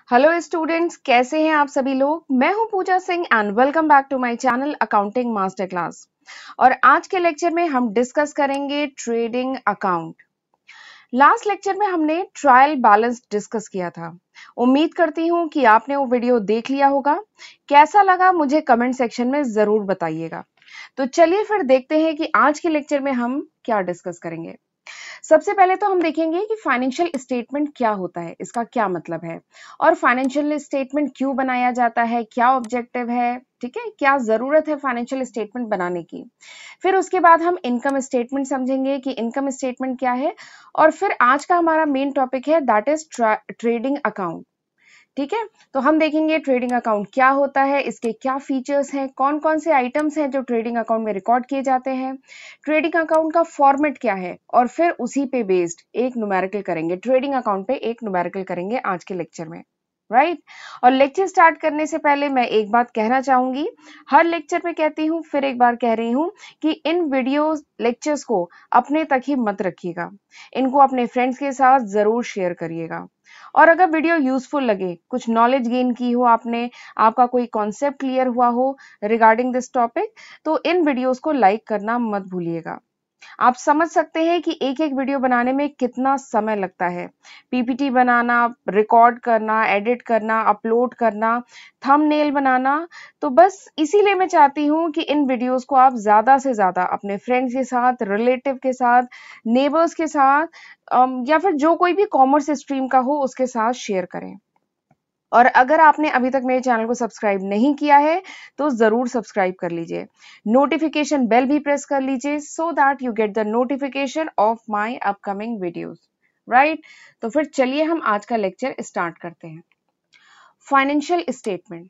Hello students, कैसे हैं आप सभी लोग। मैं हूं Pooja Singh and welcome back to my channel accounting master class. और आज के लेक्चर में हम डिस्कस करेंगे ट्रेडिंग अकाउंट। लास्ट लेक्चर में हमने ट्रायल बैलेंस डिस्कस किया था। उम्मीद करती हूं कि आपने वो वीडियो देख लिया होगा। कैसा लगा मुझे कमेंट सेक्शन में जरूर बताइएगा। तो चलिए फिर देखते हैं कि आज के लेक्चर में हम क्या डिस्कस करेंगे। सबसे पहले तो हम देखेंगे कि फाइनेंशियल स्टेटमेंट क्या होता है, इसका क्या मतलब है और फाइनेंशियल स्टेटमेंट क्यों बनाया जाता है, क्या ऑब्जेक्टिव है, ठीक है, क्या जरूरत है फाइनेंशियल स्टेटमेंट बनाने की। फिर उसके बाद हम इनकम स्टेटमेंट समझेंगे कि इनकम स्टेटमेंट क्या है। और फिर आज का हमारा मेन टॉपिक है दैट इज ट्रेडिंग अकाउंट। ठीक है, तो हम देखेंगे ट्रेडिंग अकाउंट क्या होता है, इसके क्या फीचर्स हैं, कौन कौन से आइटम्स हैं जो ट्रेडिंग अकाउंट में रिकॉर्ड किए जाते हैं, ट्रेडिंग अकाउंट का फॉर्मेट क्या है, और फिर उसी पे बेस्ड एक न्यूमेरिकल करेंगे, ट्रेडिंग अकाउंट पे एक न्यूमेरिकल करेंगे आज के लेक्चर में। राइट। और लेक्चर स्टार्ट करने से पहले मैं एक बात कहना चाहूंगी, हर लेक्चर में कहती हूँ, फिर एक बार कह रही हूँ कि इन वीडियो लेक्चर्स को अपने तक ही मत रखिएगा, इनको अपने फ्रेंड्स के साथ जरूर शेयर करिएगा। और अगर वीडियो यूजफुल लगे, कुछ नॉलेज गेन की हो आपने, आपका कोई कॉन्सेप्ट क्लियर हुआ हो रिगार्डिंग दिस टॉपिक, तो इन वीडियोस को लाइक करना मत भूलिएगा। आप समझ सकते हैं कि एक एक वीडियो बनाने में कितना समय लगता है। पीपीटी बनाना, रिकॉर्ड करना, एडिट करना, अपलोड करना, थंबनेल बनाना। तो बस इसीलिए मैं चाहती हूँ कि इन वीडियोस को आप ज्यादा से ज्यादा अपने फ्रेंड्स के साथ, रिलेटिव के साथ, नेबर्स के साथ या फिर जो कोई भी कॉमर्स स्ट्रीम का हो उसके साथ शेयर करें। और अगर आपने अभी तक मेरे चैनल को सब्सक्राइब नहीं किया है तो जरूर सब्सक्राइब कर लीजिए, नोटिफिकेशन बेल भी प्रेस कर लीजिए so that you get the notification of my upcoming videos. Right. तो फिर चलिए हम आज का लेक्चर स्टार्ट करते हैं। Financial statement.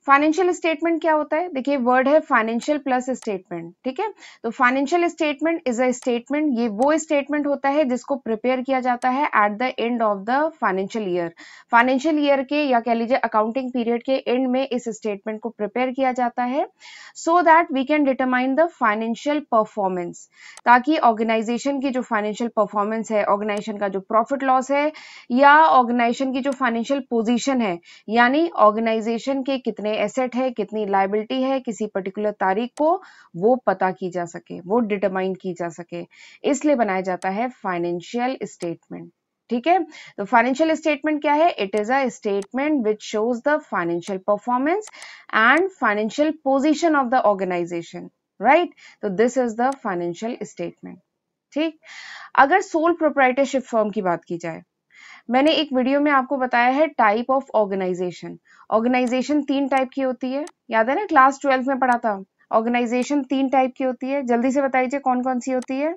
फाइनेंशियल स्टेटमेंट क्या होता है, देखिए वर्ड है फाइनेंशियल प्लस स्टेटमेंट। ठीक है, तो financial statement is a statement, ये वो स्टेटमेंट होता है जिसको प्रिपेयर किया जाता है at the end of the financial year. Financial year के या कह लीजिए अकाउंटिंग पीरियड के एंड में इस स्टेटमेंट को प्रिपेयर किया जाता है so that we can determine the financial performance, ताकि ऑर्गेनाइजेशन की जो फाइनेंशियल परफॉर्मेंस है, ऑर्गेनाइजेशन का जो प्रॉफिट लॉस है या ऑर्गेनाइजेशन की जो फाइनेंशियल पोजीशन है, यानी ऑर्गेनाइजेशन के कितने एसेट है, कितनी लायबिलिटी है किसी पर्टिकुलर तारीख को, वो पता की जा सके, वो डिटरमाइन की जा सके, इसलिए बनाया जाता है फाइनेंशियल स्टेटमेंट। ठीक है, तो फाइनेंशियल स्टेटमेंट क्या है, it is a statement which shows the financial performance and financial position of the organisation. Right, तो this is the financial statement. ठीक, अगर सोल प्रोप्राइटरशिप फर्म की बात की जाए, मैंने एक वीडियो में आपको बताया है type of organisation. Organisation 3 type की होती है, याद है ना, क्लास 12 में पढ़ा था। ऑर्गेनाइजेशन 3 टाइप की होती है, जल्दी से बताइए कौन कौन सी होती है।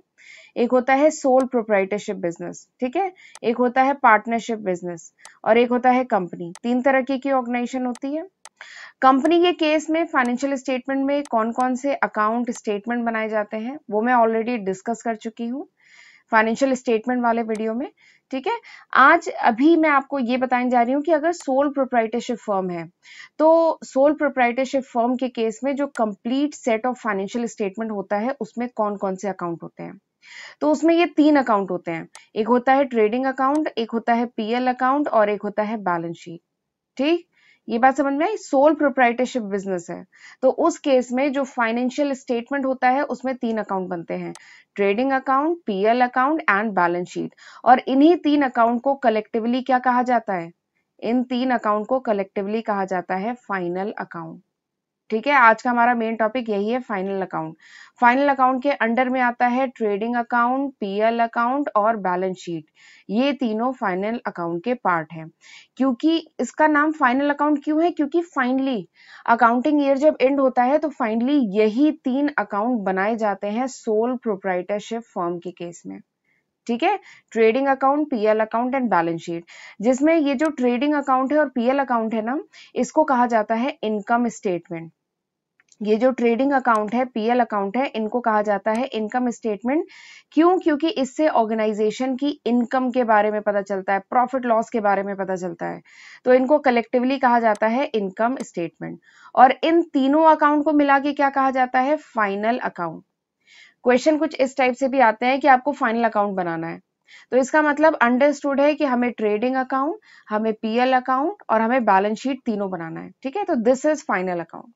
एक होता है सोल प्रोप्राइटरशिप बिजनेस, ठीक है, एक होता है पार्टनरशिप बिजनेस, और एक होता है कंपनी। 3 तरह की ऑर्गेनाइजेशन होती है। कंपनी के केस में फाइनेंशियल स्टेटमेंट में कौन कौन से अकाउंट स्टेटमेंट बनाए जाते हैं वो मैं ऑलरेडी डिस्कस कर चुकी हूँ फाइनेंशियल स्टेटमेंट वाले वीडियो में। ठीक है, आज अभी मैं आपको ये बताने जा रही हूँ कि अगर सोल प्रोप्राइटरशिप फर्म है तो सोल प्रोप्राइटरशिप फर्म के केस में जो complete set of financial statement होता है उसमें कौन कौन से अकाउंट होते हैं। तो उसमें ये 3 अकाउंट होते हैं, एक होता है ट्रेडिंग अकाउंट, एक होता है पीएल अकाउंट और एक होता है बैलेंस शीट। ठीक, ये बात समझ में आई। सोल प्रोप्राइटरशिप बिजनेस है तो उस केस में जो फाइनेंशियल स्टेटमेंट होता है उसमें 3 अकाउंट बनते हैं, trading account, PL account and balance sheet. और इन्हीं 3 अकाउंट को कलेक्टिवली क्या कहा जाता है, इन 3 अकाउंट को कलेक्टिवली कहा जाता है फाइनल अकाउंट। ठीक है, आज का हमारा मेन टॉपिक यही है, फाइनल अकाउंट। फाइनल अकाउंट के अंडर में आता है ट्रेडिंग अकाउंट, पीएल अकाउंट और बैलेंस शीट। ये तीनों फाइनल अकाउंट के पार्ट हैं। क्योंकि इसका नाम फाइनल अकाउंट क्यों है, क्योंकि फाइनली अकाउंटिंग ईयर जब एंड होता है तो फाइनली यही 3 अकाउंट बनाए जाते हैं सोल प्रोप्राइटरशिप फर्म के केस में। ठीक है, trading account, PL account and balance sheet, जिसमें ये जो ट्रेडिंग अकाउंट है और पीएल अकाउंट है ना, इसको कहा जाता है इनकम स्टेटमेंट। ये जो ट्रेडिंग अकाउंट है, पीएल अकाउंट है, इनको कहा जाता है इनकम स्टेटमेंट। क्यों, क्योंकि इससे ऑर्गेनाइजेशन की इनकम के बारे में पता चलता है, प्रॉफिट लॉस के बारे में पता चलता है, तो इनको कलेक्टिवली कहा जाता है इनकम स्टेटमेंट। और इन तीनों अकाउंट को मिला के क्या कहा जाता है, फाइनल अकाउंट। क्वेश्चन कुछ इस टाइप से भी आते हैं कि आपको फाइनल अकाउंट बनाना है, तो इसका मतलब अंडरस्टूड है कि हमें ट्रेडिंग अकाउंट, हमें पीएल अकाउंट और हमें बैलेंस शीट तीनों बनाना है। ठीक है, तो दिस इज फाइनल अकाउंट।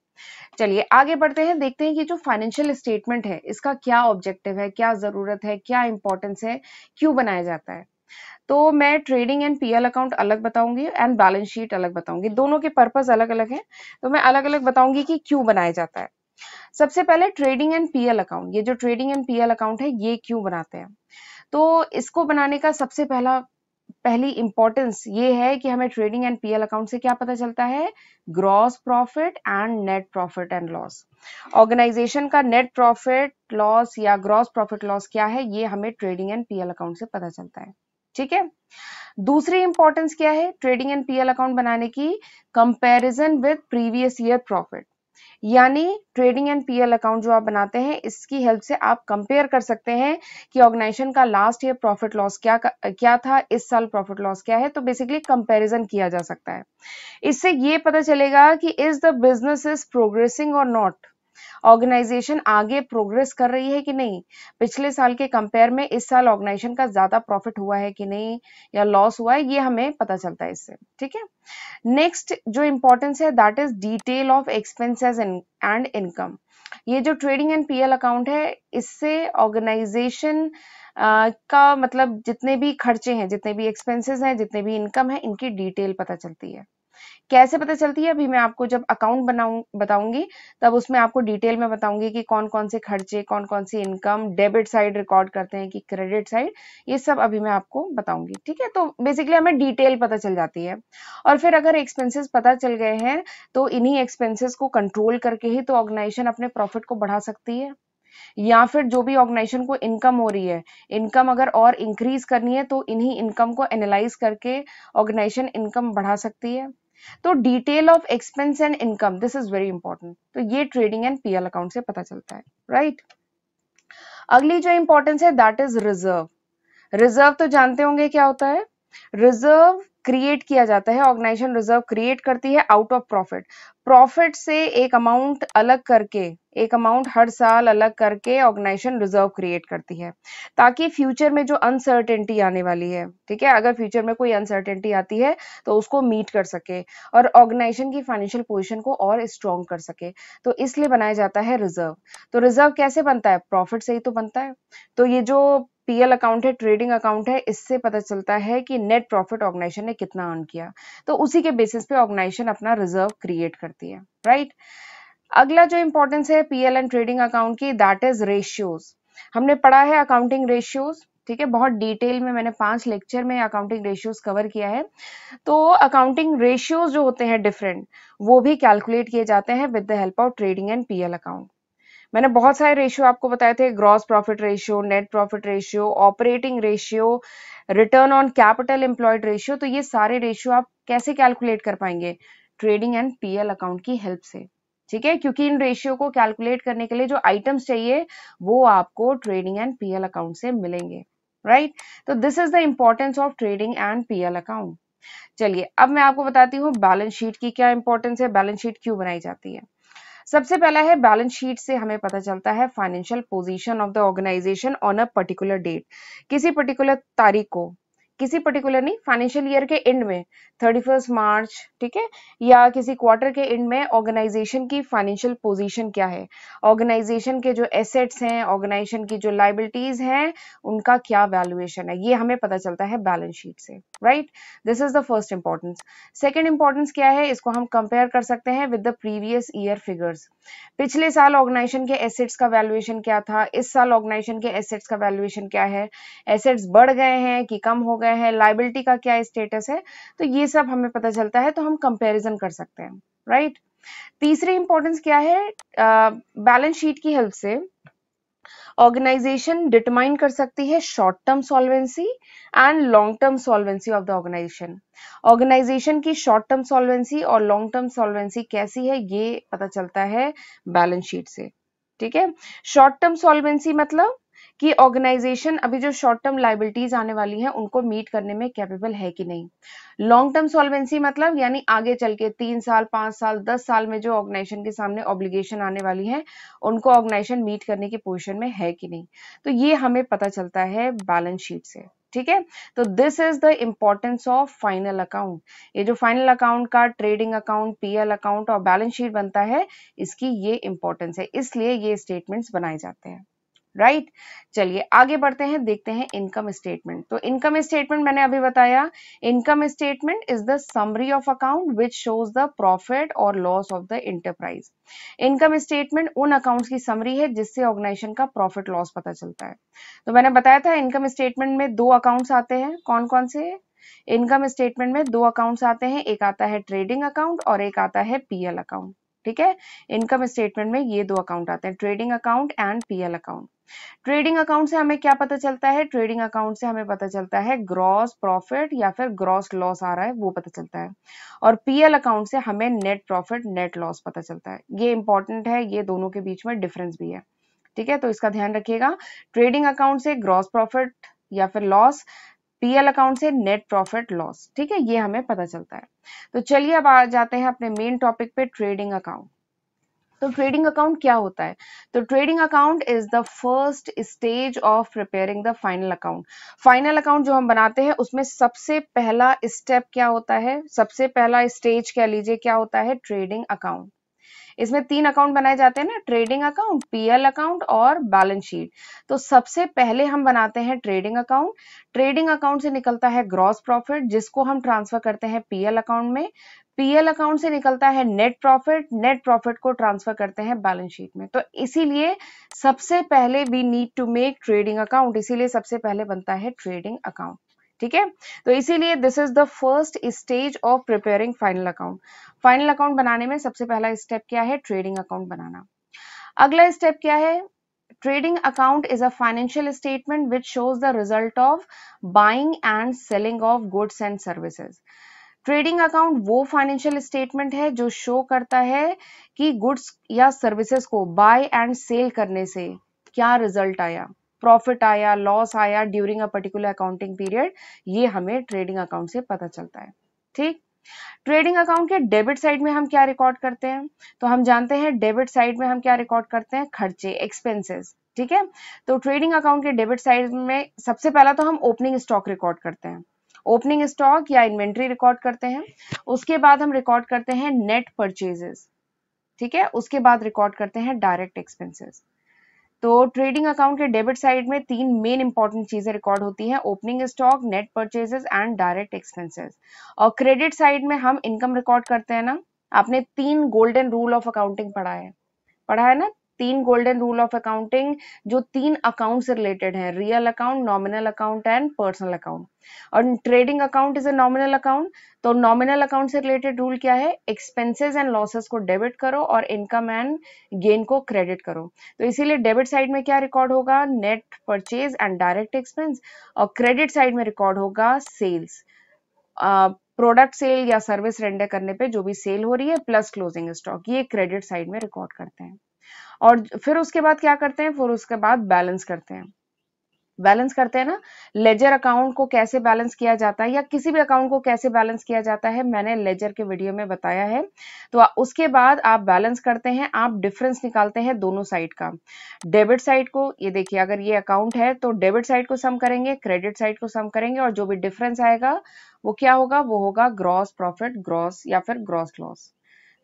चलिए आगे बढ़ते हैं, देखते हैं कि जो फाइनेंशियल स्टेटमेंट है इसका क्या ऑब्जेक्टिव है, क्या जरूरत है, क्या इंपॉर्टेंस है, क्यों बनाया जाता है। तो मैं ट्रेडिंग एंड पीएल अकाउंट अलग बताऊंगी एंड बैलेंस शीट अलग बताऊंगी, दोनों के पर्पस अलग अलग है, तो मैं अलग अलग बताऊंगी कि क्यों बनाया जाता है। सबसे पहले ट्रेडिंग एंड पीएल अकाउंट, ये जो ट्रेडिंग एंड पीएल अकाउंट है ये क्यों बनाते हैं। तो इसको बनाने का सबसे पहली इंपॉर्टेंस ये है कि हमें ट्रेडिंग एंड पीएल अकाउंट से क्या पता चलता है, gross profit and net profit and loss. Organisation का नेट प्रॉफिट लॉस या ग्रॉस प्रॉफिट लॉस क्या है, ये हमें ट्रेडिंग एंड पीएल अकाउंट से पता चलता है। ठीक है, दूसरी इंपॉर्टेंस क्या है ट्रेडिंग एंड पीएल अकाउंट बनाने की, comparison with previous year profit. यानी ट्रेडिंग एंड पीएल अकाउंट जो आप बनाते हैं इसकी हेल्प से आप कंपेयर कर सकते हैं कि ऑर्गेनाइजेशन का लास्ट ईयर प्रॉफिट लॉस क्या था, इस साल प्रॉफिट लॉस क्या है। तो बेसिकली कंपैरिजन किया जा सकता है। इससे ये पता चलेगा कि is the business is progressing और नॉट, ऑर्गेनाइजेशन आगे प्रोग्रेस कर रही है कि नहीं, पिछले साल के कंपेयर में इस साल ऑर्गेनाइजेशन का ज्यादा प्रॉफिट हुआ है कि नहीं या लॉस हुआ है, ये हमें पता चलता है इससे। ठीक है, नेक्स्ट जो इंपॉर्टेंस है that is detail of expenses and income. ये जो ट्रेडिंग एंड पीएल अकाउंट है इससे ऑर्गेनाइजेशन का मतलब जितने भी खर्चे हैं, जितने भी एक्सपेंसेस हैं, जितने भी इनकम है, इनकी डिटेल पता चलती है। कैसे पता चलती है अभी मैं आपको जब अकाउंट बताऊंगी तब उसमें आपको डिटेल में बताऊंगी कि कौन कौन से खर्चे, कौन कौन सी इनकम डेबिट साइड रिकॉर्ड करते हैं कि क्रेडिट साइड, ये सब अभी मैं आपको बताऊंगी। ठीक है, तो बेसिकली हमें डिटेल पता चल जाती है। और फिर अगर एक्सपेंसेस पता चल गए हैं तो इन्हीं एक्सपेंसेस को कंट्रोल करके ही तो ऑर्गेनाइजेशन अपने प्रॉफिट को बढ़ा सकती है, या फिर जो भी ऑर्गेनाइजेशन को इनकम हो रही है, इनकम अगर और इंक्रीज करनी है तो इन्हीं इनकम को एनालाइज करके ऑर्गेनाइजेशन इनकम बढ़ा सकती है। तो detail of expense and income this is very important, तो ये ट्रेडिंग एंड पीएल अकाउंट से पता चलता है। राइट, अगली जो इंपॉर्टेंस है दैट इज रिजर्व। रिजर्व तो जानते होंगे क्या होता है, रिजर्व क्रिएट किया जाता है, ऑर्गेनाइजेशन रिजर्व क्रिएट करती है आउट ऑफ प्रॉफिट। प्रॉफिट से एक अमाउंट अलग करके, एक अमाउंट हर साल अलग करके ऑर्गेनाइजेशन रिजर्व क्रिएट करती है ताकि फ्यूचर में जो अनसर्टेनिटी आने वाली है, ठीक है, अगर फ्यूचर में कोई अनसर्टेनिटी आती है तो उसको मीट कर सके और ऑर्गेनाइजेशन की फाइनेंशियल पोजीशन को और स्ट्रॉन्ग कर सके, तो इसलिए बनाया जाता है रिजर्व। तो रिजर्व कैसे बनता है, प्रॉफिट से ही तो बनता है। तो ये जो पीएल अकाउंट है, ट्रेडिंग अकाउंट है, इससे पता चलता है कि नेट प्रॉफिट ऑर्गेनाइजेशन ने कितना अर्न किया, तो उसी के बेसिस पे ऑर्गेनाइजेशन अपना रिजर्व क्रिएट करती है। राइट, अगला जो इंपॉर्टेंस है पीएल एंड ट्रेडिंग अकाउंट की दैट इज रेशियोज। हमने पढ़ा है अकाउंटिंग रेशियोज, ठीक है, बहुत डिटेल में मैंने 5 लेक्चर में अकाउंटिंग रेशियोज कवर किया है। तो अकाउंटिंग रेशियोज जो होते हैं डिफरेंट, वो भी कैलकुलेट किए जाते हैं with the help of trading and PL account. मैंने बहुत सारे रेशियो आपको बताए थे, gross profit ratio, net profit ratio, operating ratio, return on capital employed ratio. तो ये सारे रेशियो आप कैसे कैलकुलेट कर पाएंगे, ट्रेडिंग एंड पीएल अकाउंट की हेल्प से। ठीक है, क्योंकि इन रेशियो को कैलकुलेट करने के लिए जो आइटम्स चाहिए वो आपको ट्रेडिंग एंड पीएल अकाउंट से मिलेंगे। राइट, तो this is the importance of trading and PL account. चलिए अब मैं आपको बताती हूँ बैलेंस शीट की क्या इंपॉर्टेंस है, बैलेंस शीट क्यों बनाई जाती है। सबसे पहला है बैलेंस शीट से हमें पता चलता है financial position of the organisation on a particular date, किसी पर्टिकुलर तारीख को, किसी पर्टिकुलर नहीं, फाइनेंशियल ईयर के एंड में 31 मार्च, ठीक है, या किसी क्वार्टर के एंड में ऑर्गेनाइजेशन की फाइनेंशियल पोजीशन क्या है, ऑर्गेनाइजेशन के जो एसेट्स हैं, ऑर्गेनाइजेशन की जो लाइबिलिटीज हैं, उनका क्या वैल्यूएशन है, ये हमें पता चलता है बैलेंस शीट से। Right, this is the first importance. Second importance क्या है, इसको हम कंपेयर कर सकते हैं with the previous year figures. पिछले साल ऑर्गेनाइजेशन के एसेट्स का वैल्यूएशन क्या था, इस साल ऑर्गेनाइजेशन के एसेट्स का वैल्यूएशन क्या है, एसेट्स बढ़ गए हैं कि कम हो गए हैं, लाइबिलिटी का क्या स्टेटस है, तो ये सब हमें पता चलता है, तो हम कंपैरिजन कर सकते हैं। राइट, तीसरी इंपॉर्टेंस क्या है, बैलेंस शीट की हेल्प से ऑर्गेनाइजेशन डिटरमाइन कर सकती है short term solvency and long term solvency of the organisation. Organisation की शॉर्ट टर्म सॉल्वेंसी और लॉन्ग टर्म सॉल्वेंसी कैसी है ये पता चलता है बैलेंस शीट से। ठीक है, शॉर्ट टर्म सॉल्वेंसी मतलब कि ऑर्गेनाइजेशन अभी जो शॉर्ट टर्म लाइबिलिटीज आने वाली हैं उनको मीट करने में कैपेबल है कि नहीं। लॉन्ग टर्म सॉल्वेंसी मतलब यानी आगे चल के 3 साल, 5 साल, 10 साल में जो ऑर्गेनाइजेशन के सामने ऑब्लिगेशन आने वाली है उनको ऑर्गेनाइजेशन मीट करने की पोजीशन में है कि नहीं, तो ये हमें पता चलता है बैलेंस शीट से। ठीक है। तो this is the importance of final account. ये जो फाइनल अकाउंट का ट्रेडिंग अकाउंट, पीएल अकाउंट और बैलेंस शीट बनता है, इसकी ये इंपॉर्टेंस है, इसलिए ये स्टेटमेंट्स बनाए जाते हैं, राइट। चलिए आगे बढ़ते हैं, देखते हैं इनकम स्टेटमेंट। तो इनकम स्टेटमेंट मैंने अभी बताया, income statement is the summary of account which shows the profit और loss of the enterprise. Income statement उन अकाउंट्स की समरी है जिससे ऑर्गेनाइजेशन का प्रॉफिट लॉस पता चलता है। तो मैंने बताया था इनकम स्टेटमेंट में दो अकाउंट्स आते हैं, कौन कौन से? इनकम स्टेटमेंट में दो अकाउंट्स आते हैं, एक आता है ट्रेडिंग अकाउंट और एक आता है पीएल अकाउंट, ठीक है। इनकम स्टेटमेंट में ये दो अकाउंट आते हैं, trading account and PL account. Trading account से हमें क्या पता चलता है? ट्रेडिंग अकाउंट से हमें पता चलता है ग्रॉस प्रॉफिट या फिर ग्रॉस लॉस आ रहा है वो पता चलता है, और पीएल अकाउंट से हमें नेट प्रॉफिट नेट लॉस पता चलता है। ये इंपॉर्टेंट है, ये दोनों के बीच में डिफरेंस भी है, ठीक है, तो इसका ध्यान रखिएगा। ट्रेडिंग अकाउंट से ग्रॉस प्रॉफिट या फिर लॉस, पीएल अकाउंट से नेट प्रॉफिट लॉस, ठीक है, ये हमें पता चलता है। तो चलिए अब आ जाते हैं अपने मेन टॉपिक पे, ट्रेडिंग अकाउंट। तो ट्रेडिंग अकाउंट क्या होता है? तो trading account is the first stage of preparing the final account. Final account जो हम बनाते हैं उसमें सबसे पहला स्टेप क्या होता है, सबसे पहला स्टेज कह लीजिए क्या होता है? Trading account. इसमें तीन अकाउंट बनाए जाते हैं ना, ट्रेडिंग अकाउंट, पीएल अकाउंट और बैलेंस शीट। तो सबसे पहले हम बनाते हैं ट्रेडिंग अकाउंट। ट्रेडिंग अकाउंट से निकलता है ग्रॉस प्रॉफिट जिसको हम ट्रांसफर करते हैं पीएल अकाउंट में। पीएल अकाउंट से निकलता है नेट प्रॉफिट, नेट प्रॉफिट को ट्रांसफर करते हैं बैलेंस शीट में। तो इसीलिए सबसे पहले we need to make trading account, इसीलिए सबसे पहले बनता है ट्रेडिंग अकाउंट, ठीक है। तो इसीलिए this is the first stage of preparing final account. Final account बनाने में सबसे पहला स्टेप क्या है? ट्रेडिंग अकाउंट बनाना। अगला स्टेप क्या है? Trading account is a financial statement which shows the result of buying and selling of goods and services. Trading account वो फाइनेंशियल स्टेटमेंट है जो शो करता है कि गुड्स या सर्विसेज को बाय एंड सेल करने से क्या रिजल्ट आया, प्रॉफिट आया, लॉस आया during a particular accounting period, ये हमें ट्रेडिंग अकाउंट से पता चलता है, ठीक। ट्रेडिंग अकाउंट के डेबिट साइड में हम क्या रिकॉर्ड करते हैं? तो हम जानते हैं डेबिट साइड में हम क्या रिकॉर्ड करते हैं? खर्चे, एक्सपेंसेस, ठीक है। तो ट्रेडिंग अकाउंट के डेबिट साइड में सबसे पहला तो हम ओपनिंग स्टॉक रिकॉर्ड करते हैं, ओपनिंग स्टॉक या इन्वेंट्री रिकॉर्ड करते हैं। उसके बाद हम रिकॉर्ड करते हैं नेट परचेजेस, ठीक है। उसके बाद रिकॉर्ड करते हैं डायरेक्ट एक्सपेंसेस। तो ट्रेडिंग अकाउंट के डेबिट साइड में तीन मेन इंपॉर्टेंट चीजें रिकॉर्ड होती हैं, opening stock, net purchases and direct expenses. और क्रेडिट साइड में हम इनकम रिकॉर्ड करते हैं ना। आपने तीन गोल्डन रूल ऑफ अकाउंटिंग पढ़ा है ना, तीन गोल्डन रूल ऑफ अकाउंटिंग जो तीन अकाउंट से रिलेटेड है, real account, nominal account and personal account. और trading account is a nominal account. तो नॉमिनल अकाउंट से रिलेटेड रूल क्या है? एक्सपेंसेस एंड लॉसेस को डेबिट करो और इनकम एंड गेन को क्रेडिट करो। तो इसीलिए डेबिट साइड में क्या रिकॉर्ड होगा? Net purchase and direct expense. और क्रेडिट साइड में रिकॉर्ड होगा सेल्स, प्रोडक्ट सेल या सर्विस रेंडर करने पे जो भी सेल हो रही है प्लस क्लोजिंग स्टॉक, ये क्रेडिट साइड में रिकॉर्ड करते हैं। और फिर उसके बाद क्या करते हैं? फिर उसके बाद बैलेंस करते हैं, बैलेंस करते हैं ना। लेजर अकाउंट को कैसे बैलेंस किया जाता है या किसी भी अकाउंट को कैसे बैलेंस किया जाता है मैंने लेजर के वीडियो में बताया है। तो उसके बाद आप बैलेंस करते हैं, आप डिफरेंस निकालते हैं दोनों साइड का। डेबिट साइड को, ये देखिए अगर ये अकाउंट है तो डेबिट साइड को सम करेंगे, क्रेडिट साइड को सम करेंगे, और जो भी डिफरेंस आएगा वो क्या होगा? वो होगा ग्रॉस प्रॉफिट, ग्रॉस या फिर ग्रॉस लॉस।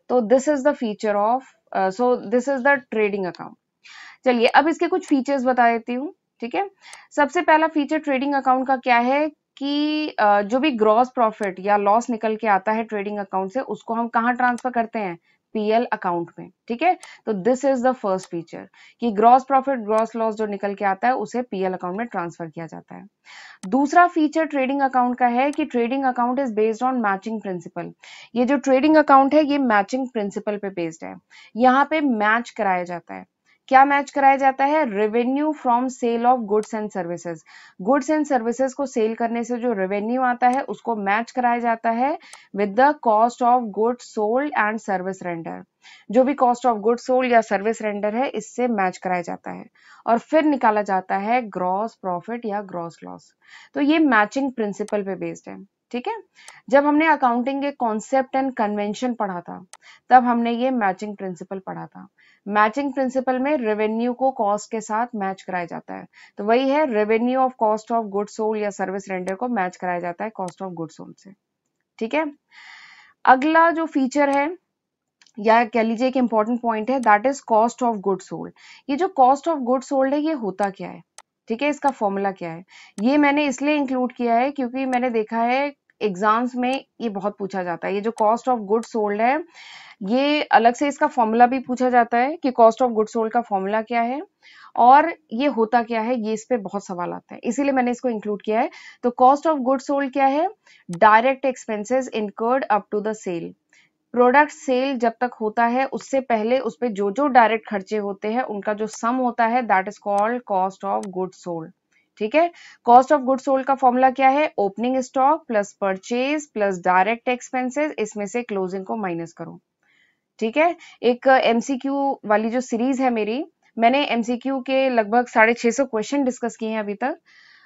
तो this is the feature of this is the trading account. चलिए अब इसके कुछ फीचर्स बता देती हूँ, ठीक है। सबसे पहला फीचर ट्रेडिंग अकाउंट का क्या है कि जो भी ग्रॉस प्रॉफिट या लॉस निकल के आता है ट्रेडिंग अकाउंट से, उसको हम कहाँ ट्रांसफर करते हैं? पीएल अकाउंट में, ठीक है। तो this is the first feature कि ग्रॉस प्रॉफिट, ग्रॉस लॉस जो निकल के आता है उसे पीएल अकाउंट में ट्रांसफर किया जाता है। दूसरा फीचर ट्रेडिंग अकाउंट का है कि trading account is based on matching principal. ये जो ट्रेडिंग अकाउंट है ये मैचिंग प्रिंसिपल पे बेस्ड है। यहाँ पे मैच कराया जाता है, क्या मैच कराया जाता है? Revenue from sale of goods and services. Goods and services को सेल करने से जो रेवेन्यू आता है उसको मैच कराया जाता है with the cost of goods sold and service render. जो भी कॉस्ट ऑफ गुड्स सोल्ड या सर्विस रेंडर है इससे मैच कराया जाता है और फिर निकाला जाता है ग्रॉस प्रॉफिट या ग्रॉस लॉस। तो ये मैचिंग प्रिंसिपल पे बेस्ड है, ठीक है। जब हमने अकाउंटिंग के कॉन्सेप्ट एंड कन्वेंशन पढ़ा था तब हमने ये मैचिंग प्रिंसिपल पढ़ा था। मैचिंग प्रिंसिपल में रेवेन्यू को कॉस्ट के साथ मैच कराया जाता है, तो वही है revenue of cost of goods sold या सर्विस रेंडर को मैच कराया जाता है कॉस्ट ऑफ गुड्स सोल्ड से। ठीक है। अगला जो फीचर है या कह लीजिए एक इंपॉर्टेंट पॉइंट है, that is cost of goods sold. ये जो कॉस्ट ऑफ गुड्स सोल्ड है ये होता क्या है, ठीक है, इसका फॉर्मूला क्या है। ये मैंने इसलिए इंक्लूड किया है क्योंकि मैंने देखा है एग्जाम्स में ये बहुत पूछा जाता है। ये जो कॉस्ट ऑफ गुड्स सोल्ड है ये अलग से इसका फॉर्मूला भी पूछा जाता है कि कॉस्ट ऑफ गुड्स सोल्ड का फॉर्मूला क्या है और ये होता क्या है, ये इस पे बहुत सवाल आता है, इसीलिए मैंने इसको इंक्लूड किया है। तो कॉस्ट ऑफ गुड्स सोल्ड क्या है, direct expenses incurred up to the sale. Product sale जब तक होता है उससे पहले उस पे जो जो डायरेक्ट खर्चे होते हैं उनका जो सम होता है that is called cost of goods sold. ठीक है। कॉस्ट ऑफ गुड्स सोल्ड का फॉर्मूला क्या है, opening stock plus purchase plus direct expenses, इसमें से क्लोजिंग को माइनस करो। ठीक है। एक एमसीक्यू वाली जो सीरीज है मेरी, मैंने एमसीक्यू के लगभग 650 क्वेश्चन डिस्कस किए हैं अभी तक।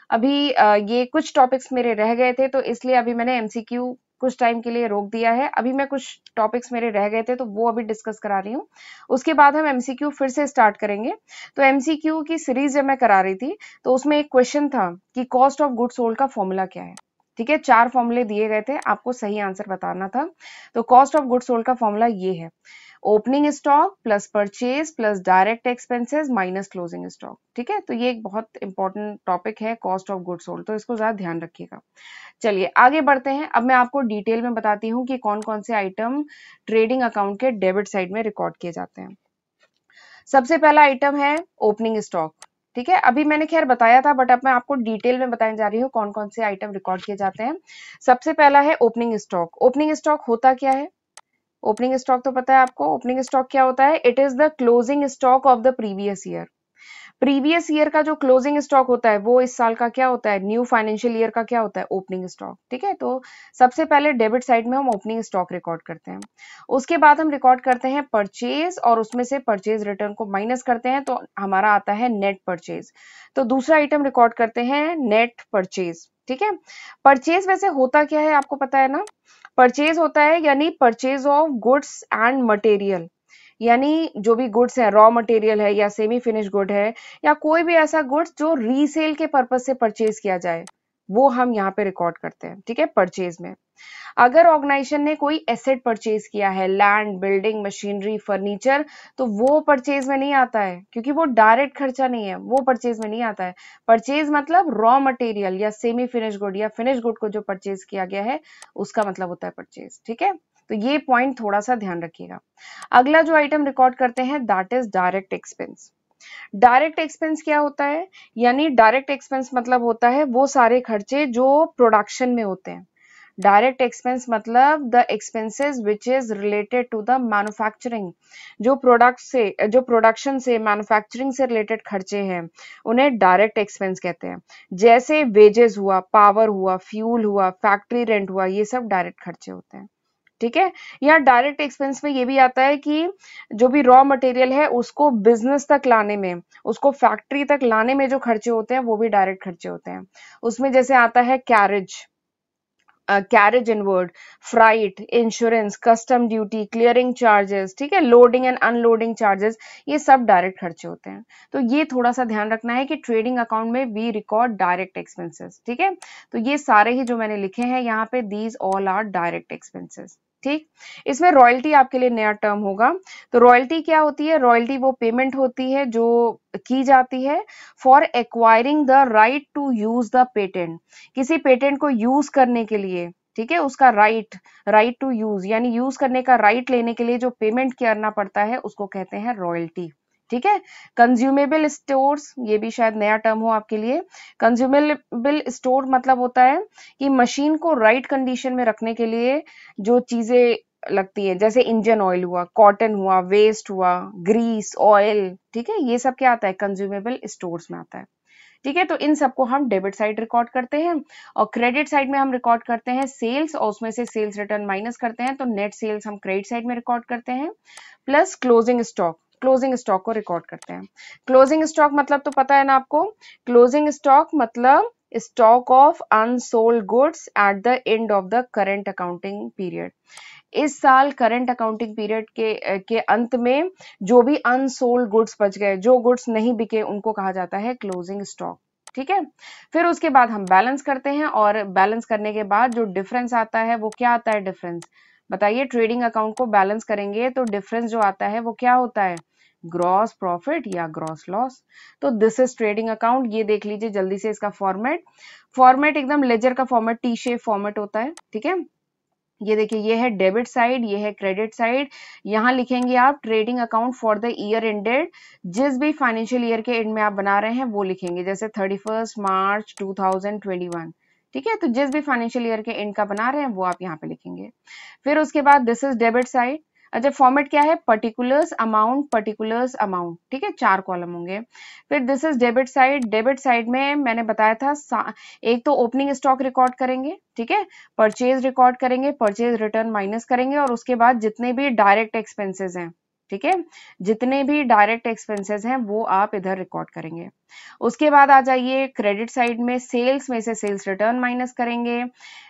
अभी ये कुछ टॉपिक्स मेरे रह गए थे तो इसलिए अभी मैंने एमसीक्यू कुछ टाइम के लिए रोक दिया है। अभी मैं कुछ टॉपिक्स मेरे रह गए थे तो वो अभी डिस्कस करा रही हूँ, उसके बाद हम एमसीक्यू फिर से स्टार्ट करेंगे। तो एमसीक्यू की सीरीज जब मैं करा रही थी तो उसमें एक क्वेश्चन था कि कॉस्ट ऑफ गुड्स सोल्ड का फॉर्मूला क्या है। ठीक है, 4 फॉर्मूले दिए गए थे, आपको सही आंसर बताना था। तो कॉस्ट ऑफ गुड्स सोल्ड का फॉर्मूला ये है, opening stock plus purchase plus direct expenses minus closing stock. ठीक है, तो ये एक बहुत इंपॉर्टेंट टॉपिक है कॉस्ट ऑफ गुड्स सोल्ड, तो इसको ज्यादा ध्यान रखिएगा। चलिए आगे बढ़ते हैं। अब मैं आपको डिटेल में बताती हूँ कि कौन कौन से आइटम ट्रेडिंग अकाउंट के डेबिट साइड में रिकॉर्ड किए जाते हैं। सबसे पहला आइटम है ओपनिंग स्टॉक। ठीक है, अभी मैंने खैर बताया था बट अब मैं आपको डिटेल में बताने जा रही हूँ कौन कौन से आइटम रिकॉर्ड किए जाते हैं। सबसे पहला है ओपनिंग स्टॉक। ओपनिंग स्टॉक होता क्या है, ओपनिंग स्टॉक तो पता है आपको। ओपनिंग स्टॉक क्या होता है, it is the closing stock of the previous year. Previous year का जो क्लोजिंग स्टॉक होता है वो इस साल का क्या होता है, न्यू फाइनेंशियल ईयर का क्या होता है, ओपनिंग स्टॉक। ठीक है, तो सबसे पहले डेबिट साइड में हम ओपनिंग स्टॉक रिकॉर्ड करते हैं। उसके बाद हम रिकॉर्ड करते हैं परचेज और उसमें से परचेज रिटर्न को माइनस करते हैं तो हमारा आता है नेट परचेज। तो दूसरा आइटम रिकॉर्ड करते हैं नेट परचेज। ठीक है, परचेज वैसे होता क्या है आपको पता है ना, परचेज होता है यानी purchase of goods and material, यानी जो भी गुड्स है, रॉ मटेरियल है या सेमी फिनिश गुड है या कोई भी ऐसा गुड्स जो रीसेल के पर्पज से परचेज किया जाए वो हम यहाँ पे रिकॉर्ड करते हैं। ठीक है, परचेज में अगर ऑर्गेनाइजेशन ने कोई एसेट परचेज किया है, लैंड, बिल्डिंग, मशीनरी, फर्नीचर, तो वो परचेज में नहीं आता है क्योंकि वो डायरेक्ट खर्चा नहीं है, वो परचेज में नहीं आता है। परचेज मतलब रॉ मटेरियल या सेमी फिनिश गुड या फिनिश गुड को जो परचेज किया गया है उसका मतलब होता है परचेज। ठीक है, तो ये पॉइंट थोड़ा सा ध्यान रखिएगा। अगला जो आइटम रिकॉर्ड करते हैं that is direct expense. Direct expense क्या होता है, यानी डायरेक्ट एक्सपेंस मतलब होता है वो सारे खर्चे जो प्रोडक्शन में होते हैं। डायरेक्ट एक्सपेंस मतलब the expenses which is related to the manufacturing, जो प्रोडक्ट से, जो प्रोडक्शन से, मैन्युफैक्चरिंग से रिलेटेड खर्चे हैं उन्हें डायरेक्ट एक्सपेंस कहते हैं। जैसे वेजेस हुआ, पावर हुआ, फ्यूल हुआ, फैक्ट्री रेंट हुआ, ये सब डायरेक्ट खर्चे होते हैं। ठीक है, यहाँ डायरेक्ट एक्सपेंस में ये भी आता है कि जो भी रॉ मटेरियल है उसको बिजनेस तक लाने में, उसको फैक्ट्री तक लाने में जो खर्चे होते हैं वो भी डायरेक्ट खर्चे होते हैं। उसमें जैसे आता है carriage, carriage inward, freight, insurance, custom duty, clearing charges, ठीक है, लोडिंग एंड अनलोडिंग चार्जेस, ये सब डायरेक्ट खर्चे होते हैं। तो ये थोड़ा सा ध्यान रखना है कि ट्रेडिंग अकाउंट में वी रिकॉर्ड डायरेक्ट एक्सपेंसेस। ठीक है, तो ये सारे ही जो मैंने लिखे हैं यहाँ पे, these all are direct expenses. ठीक, इसमें रॉयल्टी आपके लिए नया टर्म होगा। तो रॉयल्टी क्या होती है, रॉयल्टी वो पेमेंट होती है जो की जाती है for acquiring the right to use the patent, किसी पेटेंट को यूज करने के लिए। ठीक है, उसका राइट टू यूज यानी यूज करने का राइट लेने के लिए जो पेमेंट करना पड़ता है उसको कहते हैं रॉयल्टी। ठीक है, कंज्यूमेबल स्टोर्स, ये भी शायद नया टर्म हो आपके लिए। कंज्यूमेबल स्टोर मतलब होता है कि मशीन को राइट कंडीशन में रखने के लिए जो चीजें लगती है, जैसे इंजन ऑयल हुआ, कॉटन हुआ, वेस्ट हुआ, ग्रीस, ऑयल, ठीक है, ये सब क्या आता है, कंज्यूमेबल स्टोर्स में आता है। ठीक है, तो इन सबको हम डेबिट साइड रिकॉर्ड करते हैं और क्रेडिट साइड में हम रिकॉर्ड करते हैं सेल्स और उसमें से सेल्स रिटर्न माइनस करते हैं तो नेट सेल्स हम क्रेडिट साइड में रिकॉर्ड करते हैं, plus closing stock, closing stock को रिकॉर्ड करते हैं। क्लोजिंग स्टॉक मतलब तो पता है ना आपको, क्लोजिंग स्टॉक मतलब stock of unsold goods at the end of the current accounting period. इस साल करंट अकाउंटिंग पीरियड के अंत में जो भी अनसोल्ड गुड्स बच गए, जो गुड्स नहीं बिके, उनको कहा जाता है क्लोजिंग स्टॉक। ठीक है, फिर उसके बाद हम बैलेंस करते हैं और बैलेंस करने के बाद जो डिफरेंस आता है वो क्या आता है? डिफरेंस बताइए। ट्रेडिंग अकाउंट को बैलेंस करेंगे तो डिफरेंस जो आता है वो क्या होता है? ग्रॉस प्रॉफिट या ग्रॉस लॉस। तो दिस इज ट्रेडिंग अकाउंट। ये देख लीजिए जल्दी से इसका फॉर्मेट एकदम लेजर का फॉर्मेट, टी शेप फॉर्मेट होता है। ठीक है, ये देखिए, ये है डेबिट साइड, ये है क्रेडिट साइड। यहाँ लिखेंगे आप trading account for the year ended, जिस भी फाइनेंशियल ईयर के एंड में आप बना रहे हैं वो लिखेंगे, जैसे 31 मार्च 2021। ठीक है, तो जिस भी फाइनेंशियल ईयर के एंड का बना रहे हैं वो आप यहाँ पे लिखेंगे। फिर उसके बाद दिस इज डेबिट साइड। अच्छा, फॉर्मेट क्या है? Particulars amount, particulars amount. ठीक है, 4 कॉलम होंगे। फिर this is debit side. Debit side में मैंने बताया था एक तो ओपनिंग स्टॉक रिकॉर्ड करेंगे, ठीक है, परचेज रिकॉर्ड करेंगे, परचेज रिटर्न माइनस करेंगे, और उसके बाद जितने भी डायरेक्ट एक्सपेंसेस हैं, ठीक है, जितने भी डायरेक्ट एक्सपेंसेस हैं वो आप इधर रिकॉर्ड करेंगे। उसके बाद आ जाइए क्रेडिट साइड में, सेल्स में से सेल्स रिटर्न माइनस करेंगे।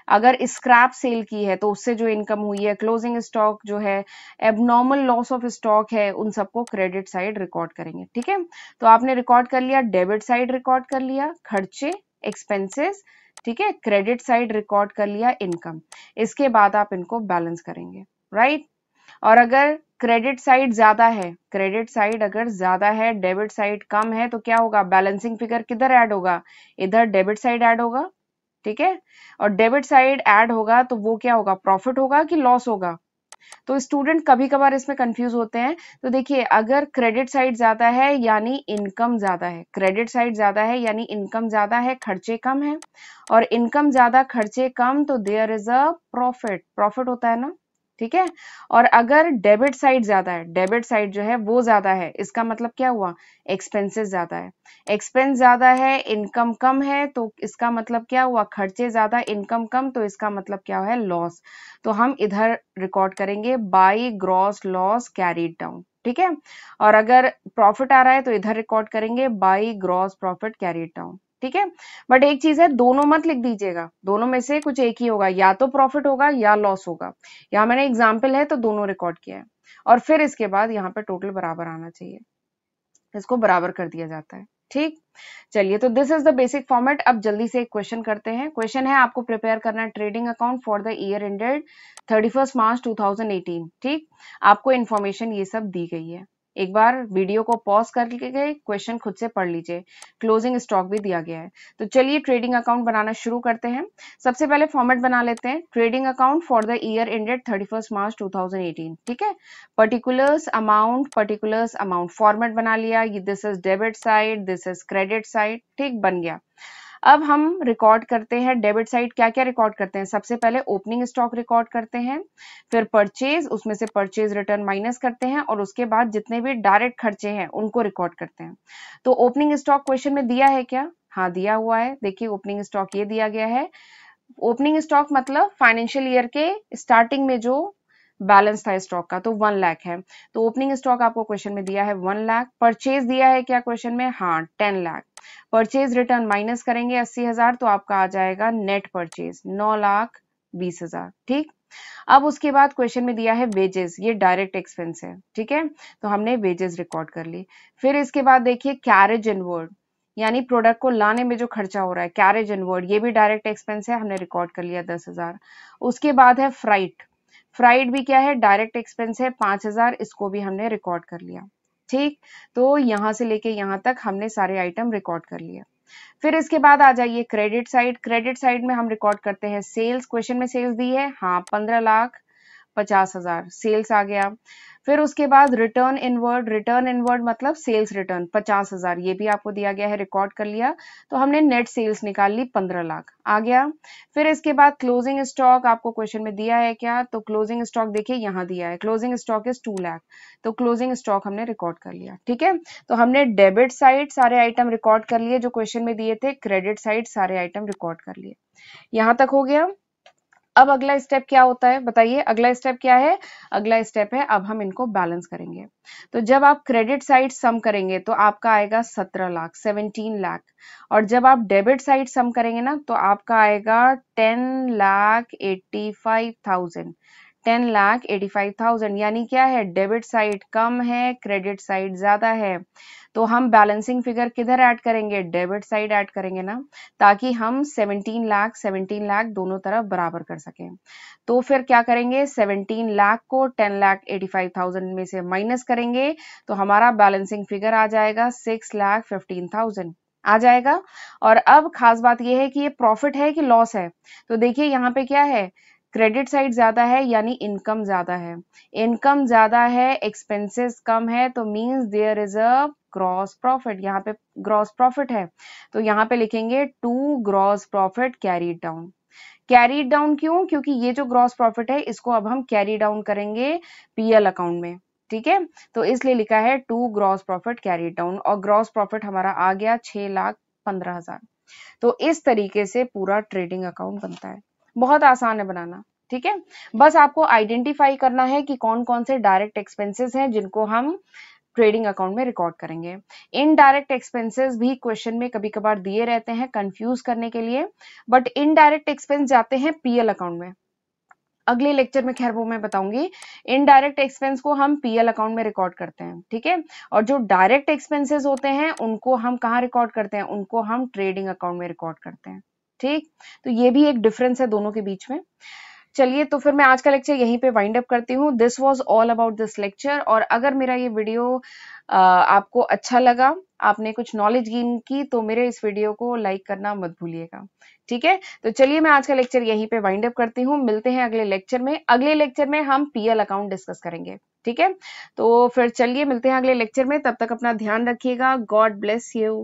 अगर स्क्रैप सेल की है तो उससे जो इनकम हुई है, क्लोजिंग स्टॉक जो है, एबनॉर्मल लॉस ऑफ स्टॉक है, उन सबको क्रेडिट साइड रिकॉर्ड करेंगे। ठीक है, तो आपने रिकॉर्ड कर लिया, डेबिट साइड रिकॉर्ड कर लिया खर्चे, एक्सपेंसेस। ठीक है, क्रेडिट साइड रिकॉर्ड कर लिया इनकम। इसके बाद आप इनको बैलेंस करेंगे, राइट। और अगर क्रेडिट साइड ज्यादा है, क्रेडिट साइड अगर ज्यादा है, डेबिट साइड कम है, तो क्या होगा? बैलेंसिंग फिगर किधर ऐड होगा? इधर डेबिट साइड ऐड होगा। ठीक है, और डेबिट साइड ऐड होगा तो वो क्या होगा? प्रॉफिट होगा कि लॉस होगा? तो स्टूडेंट कभी कभार इसमें कंफ्यूज होते हैं। तो देखिए, अगर क्रेडिट साइड ज्यादा है यानी इनकम ज्यादा है, क्रेडिट साइड ज्यादा है यानी इनकम ज्यादा है, खर्चे कम है, और इनकम ज्यादा खर्चे कम, तो there is a profit. Profit होता है ना, ठीक है। और अगर डेबिट साइड ज्यादा है, डेबिट साइड जो है वो ज्यादा है, इसका मतलब क्या हुआ? एक्सपेंसेस ज्यादा है। एक्सपेंस ज्यादा है, इनकम कम है, तो इसका मतलब क्या हुआ? खर्चे ज्यादा, इनकम कम, तो इसका मतलब क्या है? लॉस। तो हम इधर रिकॉर्ड करेंगे by gross loss carried down. ठीक है, और अगर प्रॉफिट आ रहा है तो इधर रिकॉर्ड करेंगे by gross profit carried down. ठीक है, बट एक चीज है, दोनों मत लिख दीजिएगा, दोनों में से कुछ एक ही होगा, या तो प्रॉफिट होगा या लॉस होगा। यहाँ मैंने एग्जाम्पल है तो दोनों रिकॉर्ड किया है, और फिर इसके बाद यहाँ पे टोटल बराबर आना चाहिए, इसको बराबर कर दिया जाता है। ठीक, चलिए, तो this is the basic format. अब जल्दी से एक क्वेश्चन करते हैं। क्वेश्चन है, आपको प्रिपेयर करना है trading account for the year ended 31 मार्च 2018। ठीक, आपको इन्फॉर्मेशन ये सब दी गई है। एक बार वीडियो को पॉज करके क्वेश्चन खुद से पढ़ लीजिए, क्लोजिंग स्टॉक भी दिया गया है। तो चलिए ट्रेडिंग अकाउंट बनाना शुरू करते हैं। सबसे पहले फॉर्मेट बना लेते हैं, trading account for the year ended 31 मार्च 2018। ठीक है, particulars amount, particulars amount format बना लिया। This is debit side, this is credit side. ठीक, बन गया। अब हम रिकॉर्ड करते हैं डेबिट साइड। क्या क्या रिकॉर्ड करते हैं? सबसे पहले ओपनिंग स्टॉक रिकॉर्ड करते हैं, फिर परचेज, उसमें से परचेज रिटर्न माइनस करते हैं, और उसके बाद जितने भी डायरेक्ट खर्चे हैं उनको रिकॉर्ड करते हैं। तो ओपनिंग स्टॉक क्वेश्चन में दिया है क्या? हाँ, दिया हुआ है। देखिए, ओपनिंग स्टॉक ये दिया गया है। ओपनिंग स्टॉक मतलब फाइनेंशियल ईयर के स्टार्टिंग में जो बैलेंस था स्टॉक का, तो 1 लाख है। तो ओपनिंग स्टॉक आपको क्वेश्चन में दिया है 1 लाख। परचेज दिया है क्या क्वेश्चन में? हाँ, 10 लाख। परचेज रिटर्न माइनस करेंगे 80,000, तो आपका आ जाएगा नेट परचेज 9,20,000। ठीक, अब उसके बाद क्वेश्चन में दिया है वेजेस, ये डायरेक्ट एक्सपेंस है। ठीक है, तो हमने वेजेस रिकॉर्ड कर ली। फिर इसके बाद देखिए कैरेज इनवर्ड, यानी प्रोडक्ट को लाने में जो खर्चा हो रहा है, कैरेज इनवर्ड, ये भी डायरेक्ट एक्सपेंस है, हमने रिकॉर्ड कर लिया 10,000। उसके बाद है फ्राइट, फ्राइट भी क्या है? डायरेक्ट एक्सपेंस है 5,000, इसको भी हमने रिकॉर्ड कर लिया। ठीक, तो यहां से लेके यहां तक हमने सारे आइटम रिकॉर्ड कर लिए। फिर इसके बाद आ जाइए क्रेडिट साइड। क्रेडिट साइड में हम रिकॉर्ड करते हैं सेल्स। क्वेश्चन में सेल्स दी है, हाँ, 15,50,000 सेल्स आ गया। फिर उसके बाद रिटर्न इनवर्ड, रिटर्न इनवर्ड मतलब सेल्स रिटर्न 50,000, ये भी आपको दिया गया है, रिकॉर्ड कर लिया। तो हमने नेट सेल्स निकाल ली, 15 लाख आ गया। फिर इसके बाद क्लोजिंग स्टॉक आपको क्वेश्चन में दिया है क्या? तो क्लोजिंग स्टॉक देखिए यहाँ दिया है, क्लोजिंग स्टॉक इज 2 लाख, तो क्लोजिंग स्टॉक हमने रिकॉर्ड कर लिया। ठीक है, तो हमने डेबिट साइड सारे आइटम रिकॉर्ड कर लिए जो क्वेश्चन में दिए थे, क्रेडिट साइड सारे आइटम रिकॉर्ड कर लिए। यहां तक हो गया। अब अगला स्टेप क्या होता है बताइए, अगला स्टेप क्या है? अगला स्टेप है अब हम इनको बैलेंस करेंगे। तो जब आप क्रेडिट साइड सम करेंगे तो आपका आएगा 17 लाख, 17 लाख। और जब आप डेबिट साइड सम करेंगे ना तो आपका आएगा 10,85,000, 10,85,000। यानी क्या है, डेबिट साइड कम है, क्रेडिट साइड ज्यादा है। तो हम बैलेंसिंग फिगर किधर ऐड करेंगे? डेबिट साइड ऐड करेंगे ना, ताकि हम 17 लाख दोनों तरफ बराबर कर सकें। तो फिर क्या करेंगे, 17 लाख को 10,85,000 में से माइनस करेंगे तो हमारा बैलेंसिंग फिगर आ जाएगा 6,15,000 आ जाएगा। और अब खास बात यह है कि ये प्रॉफिट है कि लॉस है। तो देखिए यहाँ पे क्या है, क्रेडिट साइड ज्यादा है यानी इनकम ज्यादा है, इनकम ज्यादा है, एक्सपेंसेस कम है, तो means there is a gross profit. यहाँ पे ग्रॉस प्रॉफिट है तो यहाँ पे लिखेंगे to gross profit carried down. Carried down क्यों? क्योंकि ये जो ग्रॉस प्रॉफिट है इसको अब हम कैरी डाउन करेंगे पीएल अकाउंट में, ठीक है। तो इसलिए लिखा है to gross profit carried down, और ग्रॉस प्रॉफिट हमारा आ गया 6,15,000। तो इस तरीके से पूरा ट्रेडिंग अकाउंट बनता है। बहुत आसान है बनाना, ठीक है। बस आपको आइडेंटिफाई करना है कि कौन कौन से डायरेक्ट एक्सपेंसेस हैं जिनको हम ट्रेडिंग अकाउंट में रिकॉर्ड करेंगे। इनडायरेक्ट एक्सपेंसेस भी क्वेश्चन में कभी कभार दिए रहते हैं कंफ्यूज करने के लिए, बट इनडायरेक्ट एक्सपेंस जाते हैं पीएल अकाउंट में। अगले लेक्चर में खैर वो मैं बताऊंगी। इनडायरेक्ट एक्सपेंस को हम पीएल अकाउंट में रिकॉर्ड करते हैं, ठीक है। और जो डायरेक्ट एक्सपेंसेस होते हैं उनको हम कहाँ रिकॉर्ड करते हैं? उनको हम ट्रेडिंग अकाउंट में रिकॉर्ड करते हैं, ठीक। तो ये भी एक डिफरेंस है दोनों के बीच में। चलिए तो फिर मैं आज का लेक्चर यहीं पे वाइंड अप करती हूँ। This was all about this lecture. और अगर मेरा ये वीडियो आपको अच्छा लगा, आपने कुछ नॉलेज गेन की, तो मेरे इस वीडियो को लाइक करना मत भूलिएगा, ठीक है। तो चलिए मैं आज का लेक्चर यहीं पे वाइंड अप करती हूँ। मिलते हैं अगले लेक्चर में। अगले लेक्चर में हम पीएल अकाउंट डिस्कस करेंगे, ठीक है। तो फिर चलिए मिलते हैं अगले लेक्चर में, तब तक अपना ध्यान रखिएगा। God bless you.